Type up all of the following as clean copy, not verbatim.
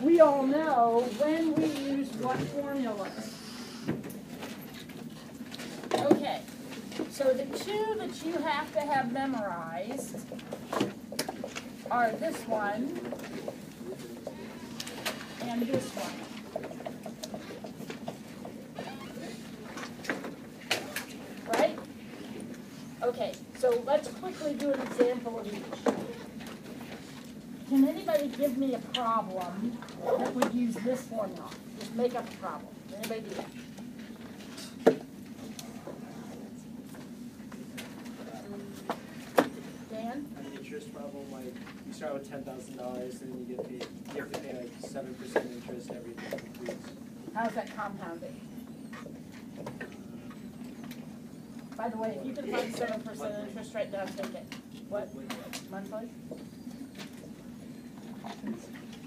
we all know when we use what formulas. Okay, so the two that you have to have memorized are this one and this one. Right? Okay, so let's quickly do an example of each. Can anybody give me a problem that would use this formula? Just make up a problem. Anybody do that? Dan? An interest problem, like you start with $10,000 and you have to pay like 7% interest every 2 weeks. How's that compounded? By the way, if you can find 7% interest right now, take it. What? Monthly?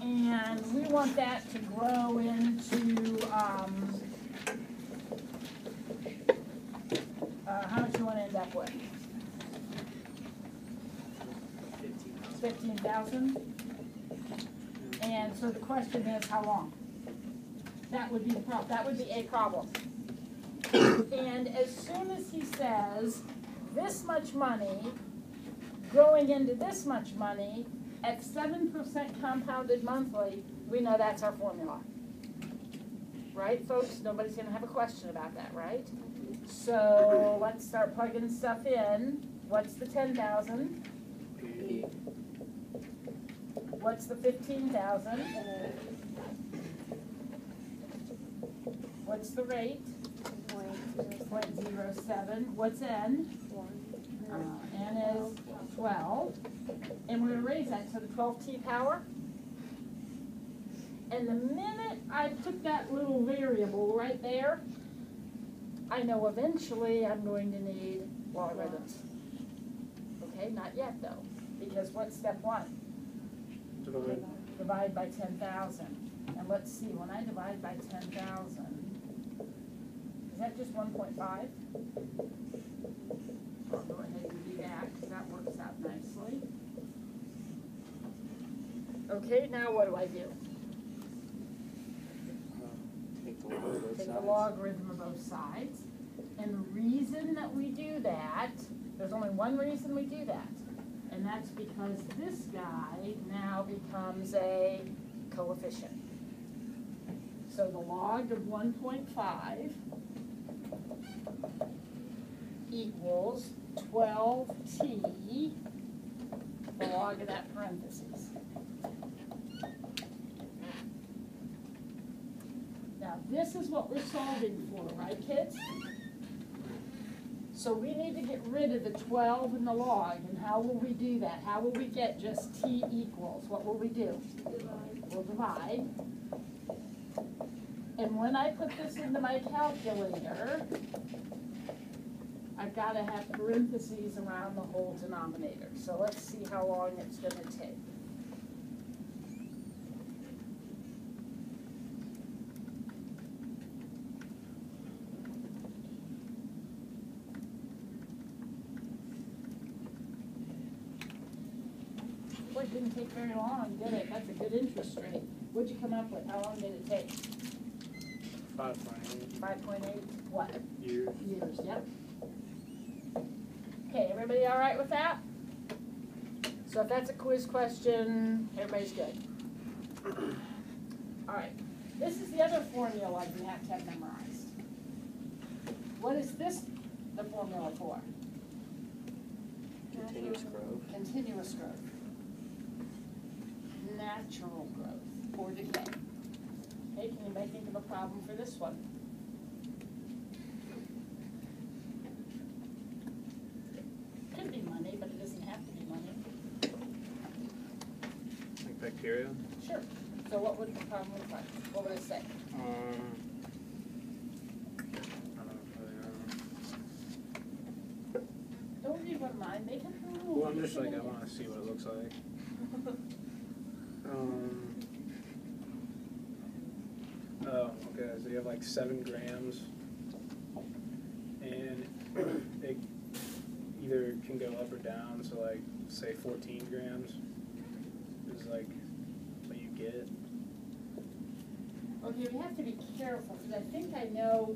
And we want that to grow into, how much you want to end up with? 15,000. And so the question is, how long? That would be the problem. That would be a problem. And as soon as he says this much money growing into this much money at 7% compounded monthly, we know that's our formula. Right, folks? Nobody's going to have a question about that, right? So let's start plugging stuff in. What's the 10,000? What's the 15,000? What's the rate? 0.07. What's N? N is 12. And we're going to raise that to the 12t power. And the minute I put that little variable right there, I know eventually I'm going to need logarithms. Okay, not yet though, because what's step one? Divide by 10,000. And let's see, when I divide by 10,000, is that just 1.5? I'll go ahead and do that, because that works out nicely. Okay, now what do I do? Take the logarithm of both sides. And the reason that we do that, there's only one reason we do that. And that's because this guy now becomes a coefficient. So the log of 1.5 equals 12t, the log of that parentheses. Now this is what we're solving for, right kids? So we need to get rid of the 12 in the log, and how will we do that? How will we get just t equals? What will we do? We'll divide. And when I put this into my calculator, I've got to have parentheses around the whole denominator. So let's see how long it's going to take. Boy, it didn't take very long, did it? That's a good interest rate. What'd you come up with? How long did it take? 5.8. 5.8 what? Years. Years, yep. Okay, everybody all right with that? So if that's a quiz question, everybody's good. All right, this is the other formula you have to have memorized. What is this the formula for? Continuous growth. Continuous growth. Natural growth or decay. Okay, can anybody think of a problem for this one? Could be money, but it doesn't have to be money. Like bacteria? Sure. So what would the problem look like? What would it say? I don't know. Don't even mind. Make it a rule. Well, I'm just like, I want to see what it looks like. Oh, okay, so you have like 7 grams, and it either can go up or down, so like, say 14 grams is like what you get, here, we have to be careful, because I think I know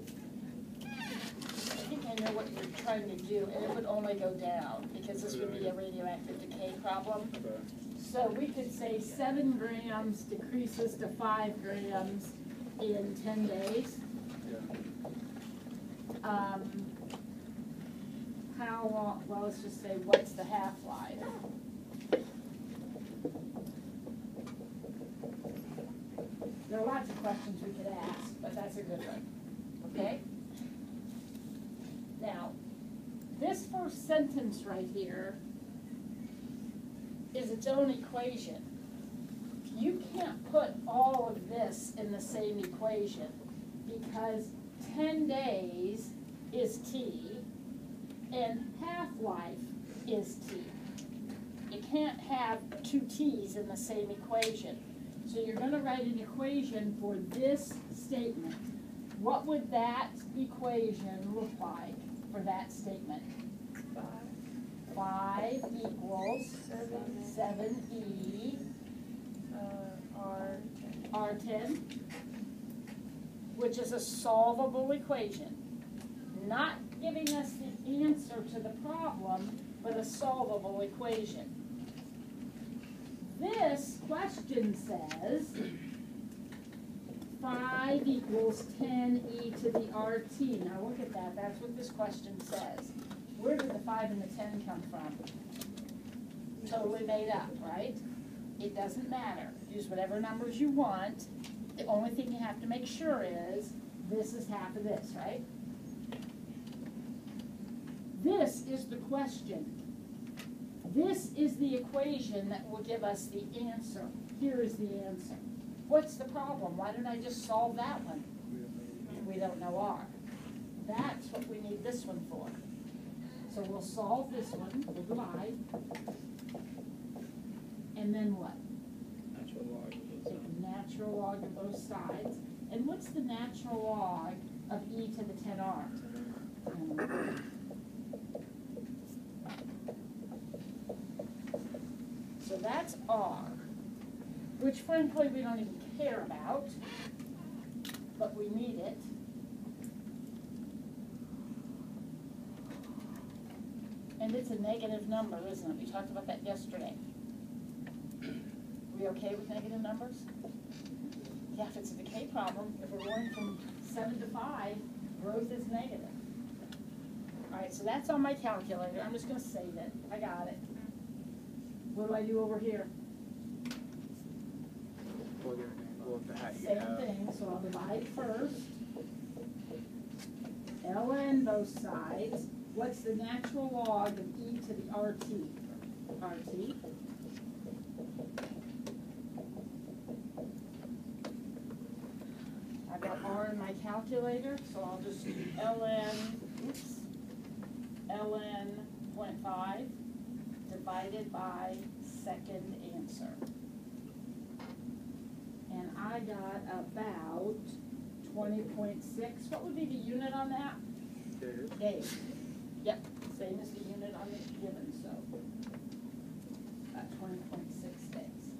what you're trying to do, and it would only go down, because this would be a radioactive decay problem. Okay. So we could say 7 grams decreases to 5 grams in 10 days. Yeah. How long, well, let's just say, what's the half-life? There are lots of questions we could ask, but that's a good one, okay? Now, this first sentence right here is its own equation. You can't put all of this in the same equation because 10 days is T and half-life is T. You can't have 2 T's in the same equation. So you're going to write an equation for this statement. What would that equation look like for that statement? 5 equals 7E R10, which is a solvable equation. Not giving us the answer to the problem, but a solvable equation. This question says 5 equals 10e to the RT. Now look at that, that's what this question says. Where did the 5 and the 10 come from? Totally made up, right? It doesn't matter. Use whatever numbers you want. The only thing you have to make sure is this is half of this, right? This is the question. This is the equation that will give us the answer. Here is the answer. What's the problem? Why don't I just solve that one? We don't know R. That's what we need this one for. So we'll solve this one, we'll divide. And then what? Natural log of both Take the natural log of both sides. And what's the natural log of e to the 10r? So that's R, which frankly we don't even care about, but we need it. And it's a negative number, isn't it? We talked about that yesterday. We okay with negative numbers? Yeah, if it's a decay problem, if we're going from 7 to 5, growth is negative. All right, so that's on my calculator. I'm just going to save it. I got it. What do I do over here? Plug everything, well, the hat you Same have. thing, so I'll divide first. ln both sides. What's the natural log of e to the RT? RT. I've got R in my calculator, so I'll just do ln 0.5 divided by second answer. And I got about 20.6. What would be the unit on that? Days. Yep, same as the unit on the given, so about 20.6 days.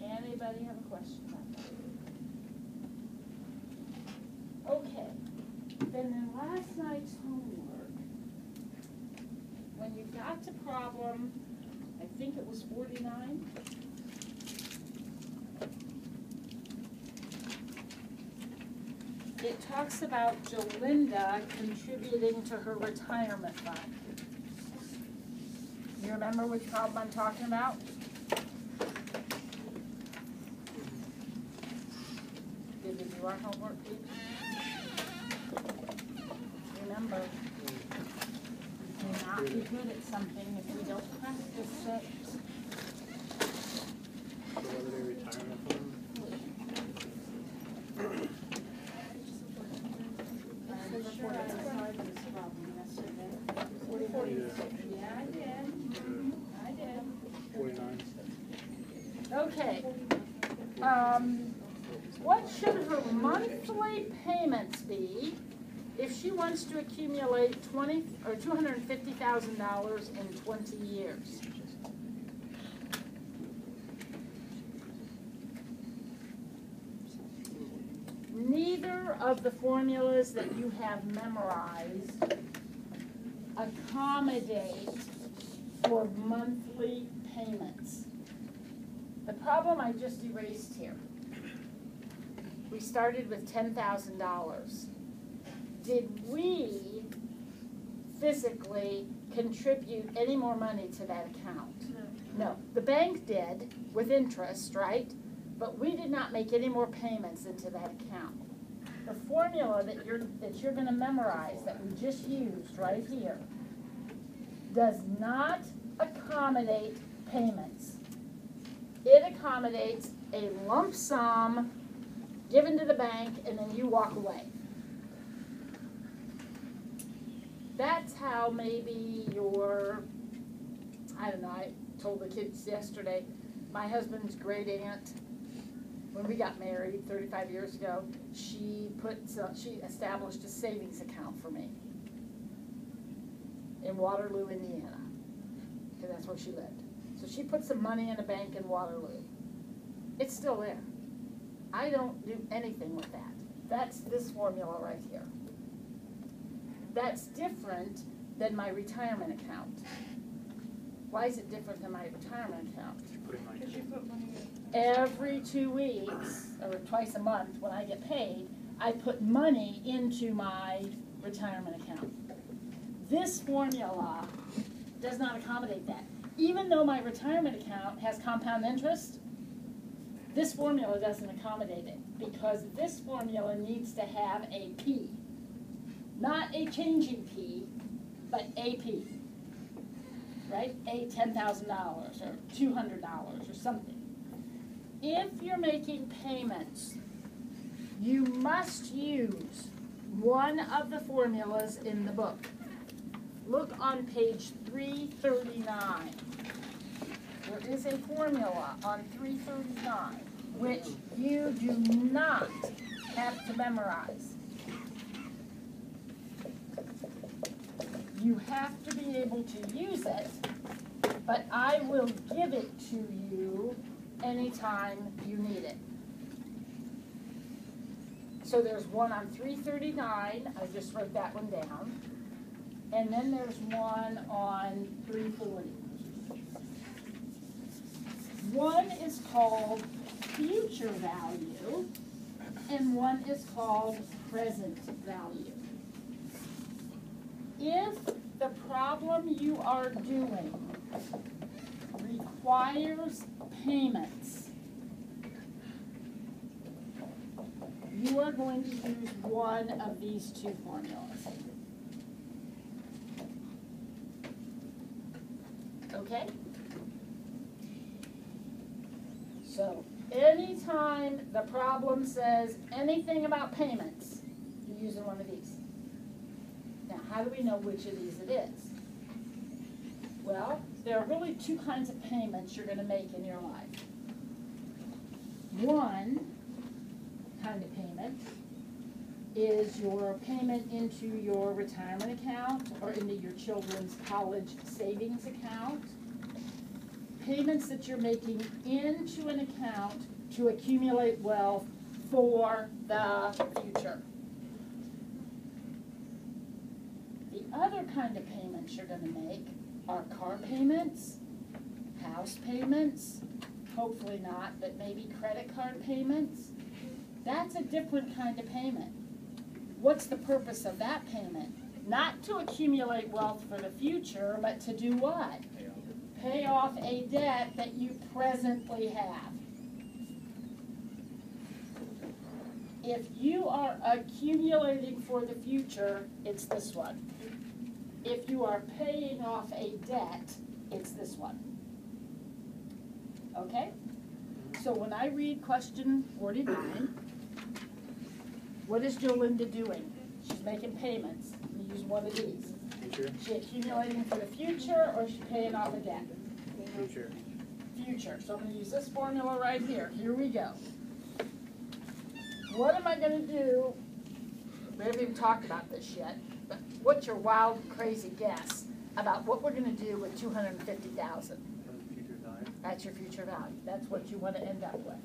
Anybody have a question about that? Okay, then in last night's homework, when you got to problem, I think it was 49. It talks about Jolinda contributing to her retirement fund. You remember which problem I'm talking about? Did we do our homework, Pete? Remember, we cannot be good at something if we don't practice it. Holiday retirement fund. I'm sure I started this problem yesterday. Yeah, I did. I did. 49. Okay. What should her monthly payments be if she wants to accumulate $250,000 in 20 years, neither of the formulas that you have memorized accommodate for monthly payments. The problem I just erased here. We started with $10,000. Did we physically contribute any more money to that account? No. The bank did with interest, right? But we did not make any more payments into that account. The formula that you're going to memorize that we just used right here does not accommodate payments. It accommodates a lump sum given to the bank and then you walk away. That's how maybe your, I don't know, I told the kids yesterday, my husband's great aunt, when we got married 35 years ago, she established a savings account for me in Waterloo, Indiana, because that's where she lived. So she put some money in a bank in Waterloo. It's still there. I don't do anything with that. That's this formula right here. That's different than my retirement account. Why is it different than my retirement account? Because you put money in. Every 2 weeks, or twice a month when I get paid, I put money into my retirement account. This formula does not accommodate that. Even though my retirement account has compound interest, this formula doesn't accommodate it because this formula needs to have a P. Not a changing P, but a P. Right? A $10,000 or $200 or something. If you're making payments, you must use one of the formulas in the book. Look on page 339. There is a formula on 339 which you do not have to memorize. You have to be able to use it, but I will give it to you anytime you need it. So there's one on 339, I just wrote that one down, and then there's one on 340. One is called future value, and one is called present value. If the problem you are doing requires payments, you are going to use one of these two formulas. Okay? So, anytime the problem says anything about payments, you're using one of these. Now, how do we know which of these it is? Well, there are really two kinds of payments you're going to make in your life. One kind of payment is your payment into your retirement account or into your children's college savings account. Payments that you're making into an account to accumulate wealth for the future. The other kind of payments you're going to make are car payments, house payments, hopefully not, but maybe credit card payments. That's a different kind of payment. What's the purpose of that payment? Not to accumulate wealth for the future, but to do what? Pay off a debt that you presently have. If you are accumulating for the future, it's this one. If you are paying off a debt, it's this one. Okay? So when I read question 49, what is Jolinda doing? She's making payments. You use one of these. Future. Is she accumulating for the future or is she paying off a debt? Future. Future. So I'm going to use this formula right here. Here we go. What am I going to do We haven't even talked about this yet, but what's your wild, crazy guess about what we're gonna do with 250,000? Future value. That's your future value. That's what you wanna end up with.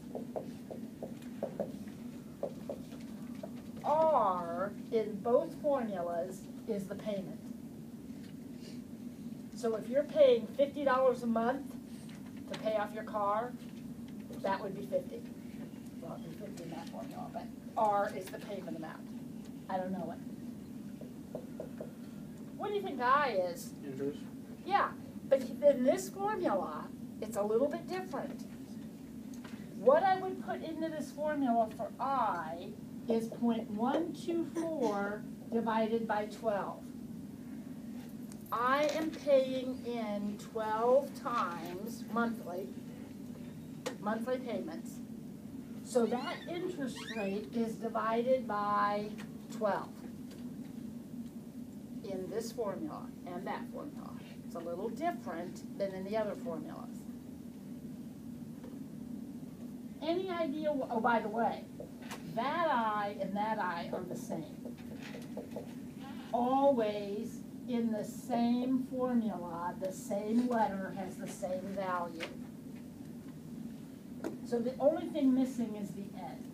R in both formulas is the payment. So if you're paying $50 a month to pay off your car, that would be 50. Well, it'd be 50 in that formula, but R is the payment amount. I don't know it. What do you think I is? Interest. Yeah, but in this formula, it's a little bit different. What I would put into this formula for I is 0.124 divided by 12. I am paying in 12 times monthly payments. So that interest rate is divided by 12 in this formula and that formula. It's a little different than in the other formulas. Any idea, oh, by the way, that I and that I are the same. Always in the same formula, the same letter has the same value. So the only thing missing is the N.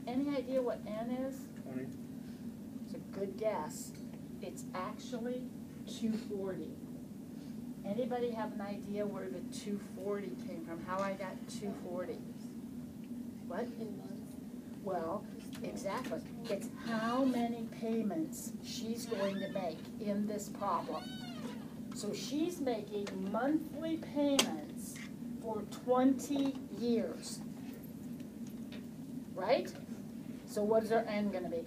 Any idea what N is? 20. It's a good guess. It's actually 240. Anybody have an idea where the 240 came from? How I got 240? What? Well, exactly. It's how many payments she's going to make in this problem. So she's making monthly payments for 20 years. Right? So what is her N going to be?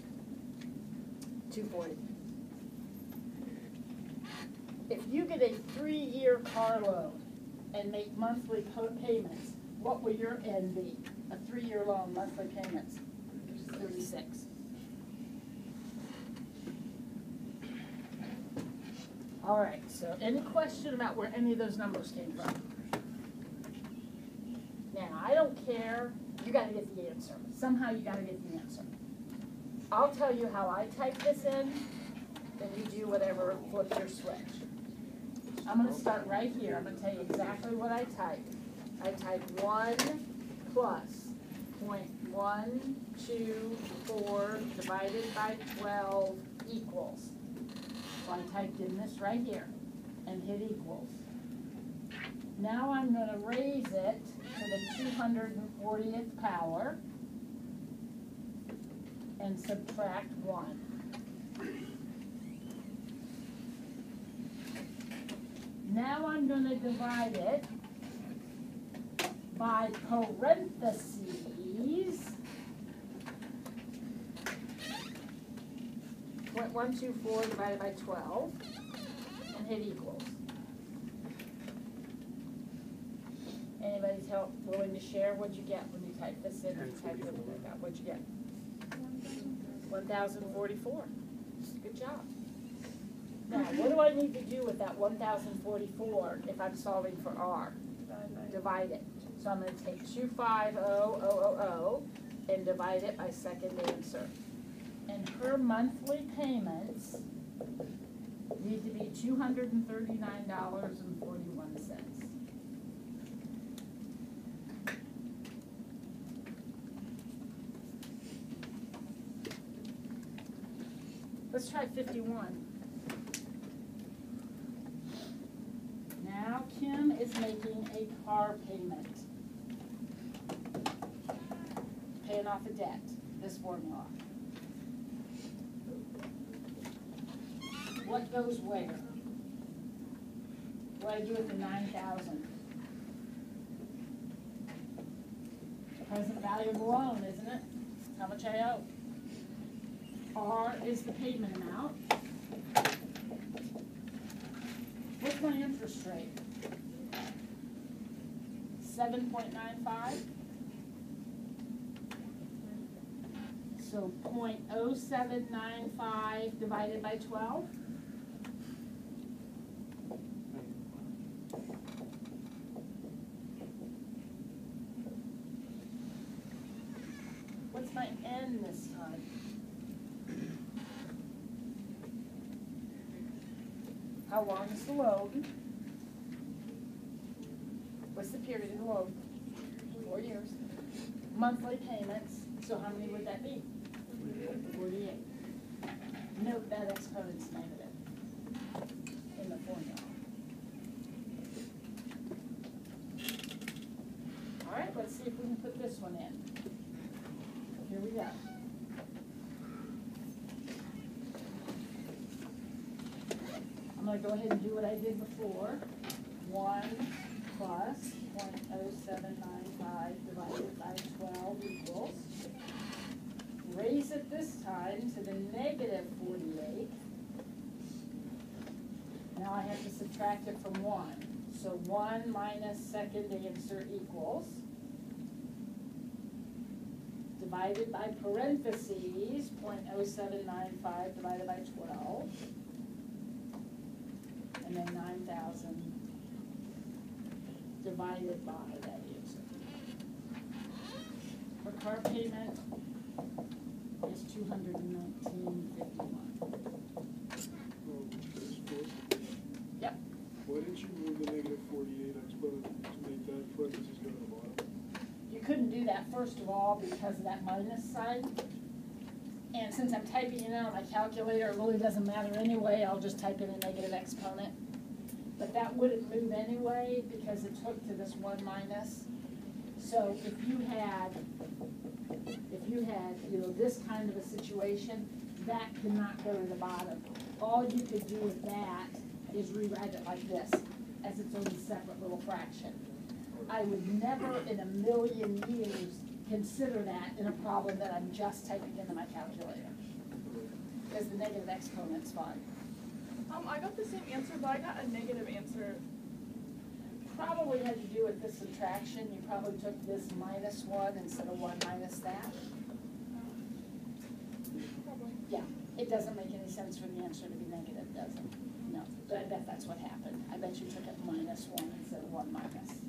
240. If you get a 3-year car loan and make monthly payments, what will your N be? A 3-year loan, monthly payments? 36. All right, so any question about where any of those numbers came from? Now, I don't care. You got to get the answer. Somehow you got to get the answer. I'll tell you how I type this in, then you do whatever, flip your switch. I'm going to start right here. I'm going to tell you exactly what I type. I type 1 plus 0.124 divided by 12 equals. So I typed in this right here and hit equals. Now I'm going to raise it to the 240th power and subtract 1. Now I'm going to divide it by parentheses 0.124 divided by 12 and hit equals. Anybody's willing to share? What'd you get when you type this in and type everything out? What'd you get? 1,044. Good job. Now, what do I need to do with that 1,044 if I'm solving for R? Divide it. So I'm going to take 250,000 and divide it by second answer. And her monthly payments need to be $239.41. Let's try 51. Now Kim is making a car payment. Paying off a debt, this formula. What goes where? What do I do with the 9,000? Present value of the loan, isn't it? How much I owe. R is the payment amount. What's my interest rate? 7.95. So 0.0795 divided by 12. What's my N this time? how long is the loan? What's the period of the loan? 4 years. Monthly payments, so how many would that be? 48. Note that exponent's negative in the formula. All right, let's see if we can put this one in. Here we go. I'm going to go ahead and do what I did before. 1 plus 0.0795 divided by 12 equals. Raise it this time to the negative 48. Now I have to subtract it from 1. So 1 minus second answer equals, divided by parentheses, 0.0795 divided by 12, and then 9,000 divided by that answer. Her car payment is $219.51. Yep. Why didn't you move the negative 48 exponent to make that parentheses go to the bottom? You couldn't do that, first of all, because of that minus sign. And since I'm typing it in on my calculator, it really doesn't matter anyway. I'll just type in a negative exponent. But that wouldn't move anyway because it took to this 1 minus. So if you had, this kind of a situation, that cannot go to the bottom. All you could do with that is rewrite it like this, as its own separate little fraction. I would never in a million years consider that in a problem that I'm just typing into my calculator. Because the negative exponent's fine. I got the same answer, but I got a negative answer. Probably had to do with this subtraction. You probably took this minus 1 instead of 1 minus that. Probably. Yeah, it doesn't make any sense for the answer to be negative, does it? No, but I bet that's what happened. I bet you took it minus 1 instead of 1 minus.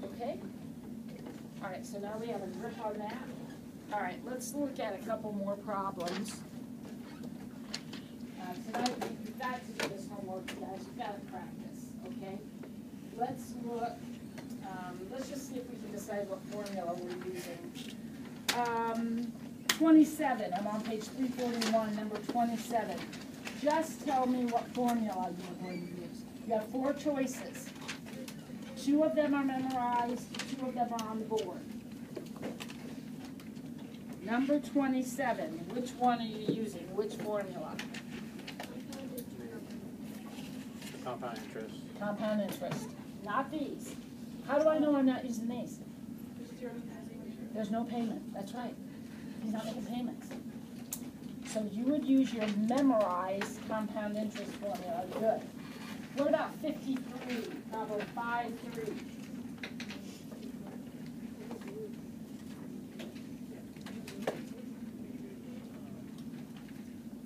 Okay? All right, so now we have a grip on that. All right, let's look at a couple more problems. Tonight, you've got to do this homework, you guys. You've got to practice, okay? Let's look, let's just see if we can decide what formula we're using. 27, I'm on page 341, number 27. Just tell me what formula you're going to use. You have 4 choices. 2 of them are memorized, 2 of them are on the board. Number 27, which one are you using? Which formula? Compound interest. Compound interest. Not these. How do I know I'm not using these? There's no payment. That's right. He's not making payments. So you would use your memorized compound interest formula. Good. What about 53? Probably 5-3.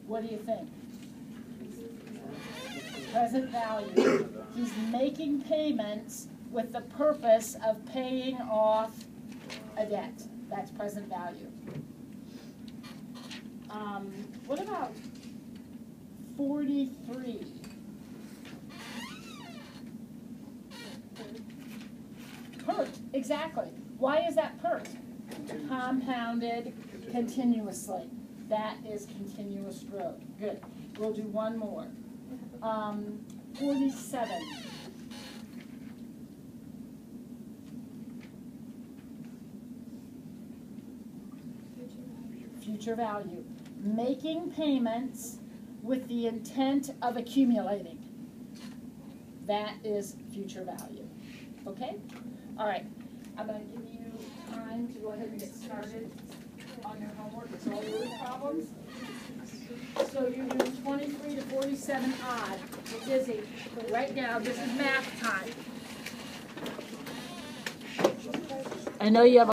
What do you think? Present value. He's making payments with the purpose of paying off a debt. That's present value. What about 43? Pert, exactly. Why is that pert? Compounded continuously. That is continuous growth. Good. We'll do one more. 47. Future value. Making payments with the intent of accumulating. That is future value. Okay? All right. I'm going to give you time to go ahead and get started on your homework. It's all word problems. So you're doing 23 to 47 odd. Get busy. Right now, this is math time. I know you have